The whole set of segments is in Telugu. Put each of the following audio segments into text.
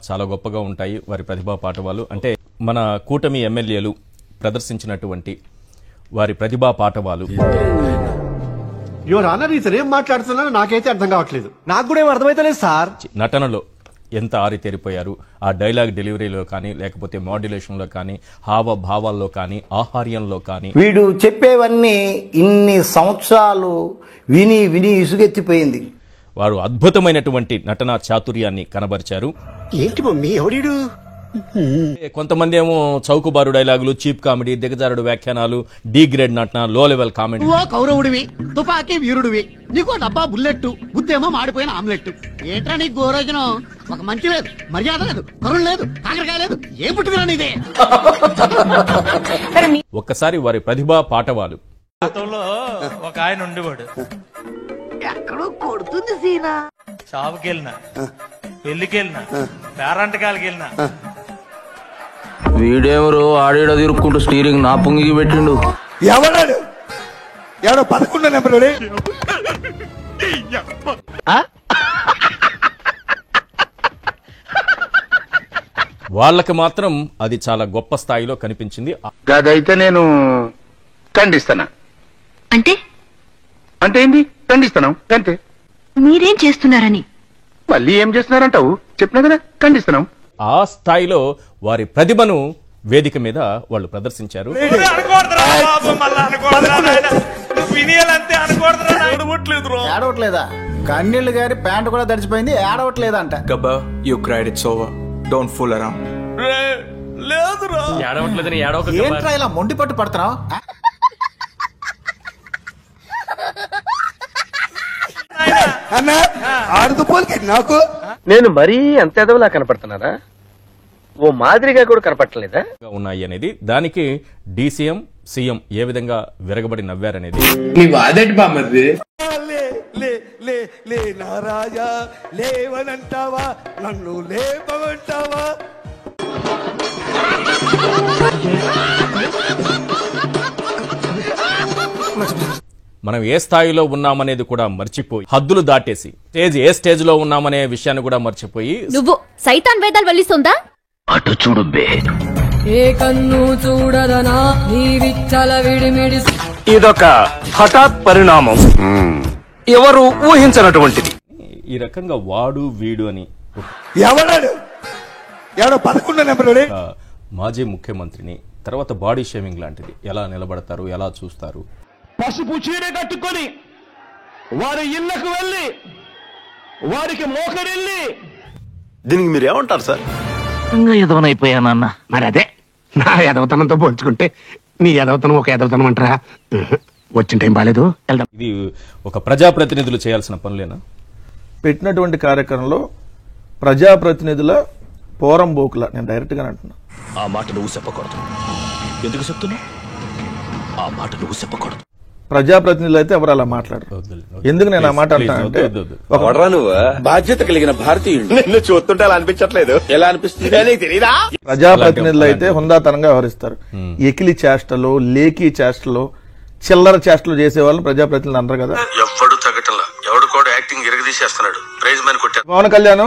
చాలా గొప్పగా ఉంటాయి వారి ప్రతిభా పాటవాలు. అంటే మన కూటమి ఎమ్మెల్యేలు ప్రదర్శించినటువంటి వారి ప్రతిభా పాటవాలు. యువర్ ఆనర్ ఇతను ఏం మాట్లాడుతున్నారో నాకైతే అర్థం కావట్లేదు. నాకు కూడా ఏం అర్థమైతలేదు సార్. నటనలో ఎంత ఆరితేరిపోయారు. ఆ డైలాగ్ డెలివరీలో కానీ, లేకపోతే మాడ్యులేషన్లో కానీ, హావభావాల్లో కానీ, ఆహార్యంలో కానీ. వీడు చెప్పేవన్నీ ఇన్ని సంవత్సరాలు విని విని ఇసుగెత్తిపోయింది. వారు అద్భుతమైనటువంటి నటనా చాతుర్యాన్ని కనబరిచారు. ఏంటి మమ్మీ ఎవడీడు? కొంతమంది ఏమో చౌకబారు డైలాగులు, చీప్ కామెడీ, దిగజారుడు వ్యాఖ్యానాలు, డీ గ్రేడ్ నటన, లో లెవెల్ కామెడీ. ఓ కౌరవుడివి, తుపాకీ వీరుడివి, నీకో డబ్బా బుల్లెట్, బుద్ధేమో మాడిపోయిన ఆమ్లెట్. ఏంట్రా నీకు గోరోజనం? ఒక మంచి లేదు, మర్యాద లేదు, కరుణ లేదు, కాకరకాయ లేదు, ఏం పుట్టుకురా నీదే? ఒక్కసారి వారి ప్రతిభా పాటవాలు. ఒక ఆయన ఉండేవాడు, ఎక్కడో కొడుతుంది సీనా. షాపుకి వెళ్ళినా, పెళ్లికి వెళ్ళినా, పేరంటకాలకి వెళ్ళినా, వీడేమరు ఆడేడ తిరుక్కుంటూ స్టీరింగ్ నా పొంగికి పెట్టిండు. ఎవడాడు? ఎవడో 11 నెంబర్. వాళ్ళకి మాత్రం అది చాలా గొప్ప స్థాయిలో కనిపించింది. అదైతే నేను ఖండిస్తాను. అంటే అంటే ఏంటి? ఖండిస్తాను అంతే. మీరేం చేస్తున్నారని? మళ్ళీ ఏం చేస్తున్నారంటావు? చెప్పినా కదా, ఖండిస్తున్నాం. ఆ స్థాయిలో వారి ప్రతిభను వేదిక మీద వాళ్ళు ప్రదర్శించారు. ఏడవట్లేదా? కన్నీళ్లు గారి ప్యాంట్ కూడా తడిచిపోయింది, ఏడవట్లేదంట. గబ్బా, you cried, it's over, don't fool around. ఏంట్రా ఇలా మొండి పట్టు పడుతున్నావు? నాకు నేను మరీ అంత ఎదవలా కనపడుతున్నారా? ఓ మాదిరిగా కూడా కనపడలేదా? ఉన్నాయి అనేది దానికి డీసీఎం సీఎం ఏ విధంగా విరగబడి నవ్వారనేది. రాజా లేవనంటావా, నన్ను లేపమంటావా? మనం ఏ స్థాయిలో ఉన్నామనేది కూడా మర్చిపోయి, హద్దులు దాటేసి ఏ స్టేజ్ లో ఉన్నామనే విషయాన్ని కూడా మర్చిపోయి, నువ్వు సైతాన్ వేదాలు వెళ్ళిస్తుందా? అటు చూడు బే. ఏ కన్ను చూడదనా నీ విచ్చల విడిమిడి. ఇదొక హఠాత్ పరిణామం, ఎవరు ఊహించనటువంటిది. ఈ రకంగా వాడు వీడు అని ఎవడాడు? ఎవడో 11 నెంబర్. మాజీ ముఖ్యమంత్రిని తర్వాత బాడీ షేమింగ్ లాంటిది ఎలా నిలబడతారు, ఎలా చూస్తారు? పసుపు చీర కట్టుకొని వారి ఇళ్లకు వెళ్ళి వారికి మోకరిల్లి, దీనికి మీరేమంటారు సార్? ఎదవనైపోయానన్న. మరి అదే నా ఎదవతనంతో పోల్చుకుంటే నీ ఎదవతనం ఒక ఎదవతనం అంటారా? వచ్చిన టైం బాలేదు. ఇది ఒక ప్రజాప్రతినిధులు చేయాల్సిన పనులేనా? పెట్టినటువంటి కార్యక్రమంలో ప్రజాప్రతినిధుల పోరంబోకుల, నేను డైరెక్ట్ గా అంటున్నా. ఆ మాట నువ్వు చెప్పకూడదు. ఎందుకు చెప్తున్నావు? ఆ మాట నువ్వు చెప్పకూడదు. ప్రజాప్రతినిధులు అయితే ఎవరు అలా మాట్లాడరు. ఎందుకు నేను ఆ మాట అంటానంటే, బాధ్యత కలిగిన భారతీయుడు నిన్ను చూస్తుంటే అలా అనిపించట్లేదు. ఎలా అనిపిస్తుంది? ప్రజాప్రతినిధులు అయితే హుందాతనంగా వ్యవహరిస్తారు. ఎకిలి చేష్టలు, లేఖీ చేష్టలు, చిల్లర చేష్టలు చేసే వాళ్ళని ప్రజాప్రతినిధులు అంటారు కదా. ఎవడు తగ్గటంలా, ఎవడు కూడా యాక్టింగ్ ఎరగదీసేస్తున్నాడు. ప్రైజ్ మ్యాన్ కొట్టారు. పవన్ కళ్యాణ్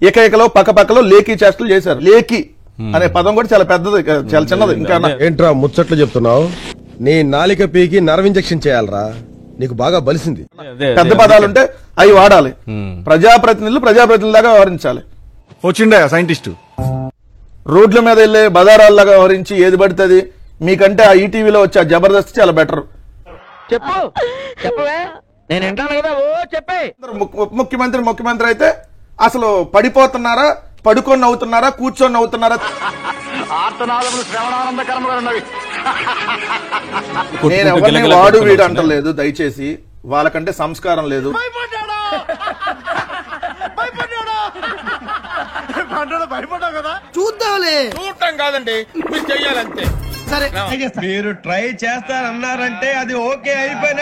ఏకైకలో పక్కపక్కలో లేఖీ చేష్టలు చేశారు. లేఖీ అనే పదం కూడా చాలా పెద్దది, చాలా చిన్నది. ఇంకా ఏంట్రా ముచ్చట్లు చెప్తున్నావు? నీ నాలిక పీకి నర్వ్ ఇంజెక్షన్ చేయాలరా, నీకు బాగా బలిసింది. పెద్ద పదాలుంటే అవి వాడాలి. ప్రజాప్రతినిధులాగా వ్యవహరించాలి. వచ్చిండా సైంటిస్టు రోడ్ల మీద వెళ్లే బజారాల్లాగా వ్యవహరించి ఏది పడుతుంది మీకంటే ఆ ఈటీవీలో వచ్చే జబర్దస్త్ చాలా బెటర్. చెప్పు చెప్పవే, నేను వింటాను కదా. ఓ చెప్పే. ముఖ్యమంత్రి అయితే అసలు పడిపోతున్నారా, పడుకొని నవ్వుతున్నారా, కూర్చొని నవ్వుతున్నారా? నేను ఎవరిని వాడు వీడు అంటలేదు. దయచేసి వాళ్ళకంటే సంస్కారం లేదు. చూద్దాంలే. చూడటం కాదండి, మీరు చెయ్యాలంతే. సరే, మీరు ట్రై చేస్తారన్నారంటే అది ఓకే అయిపోయిన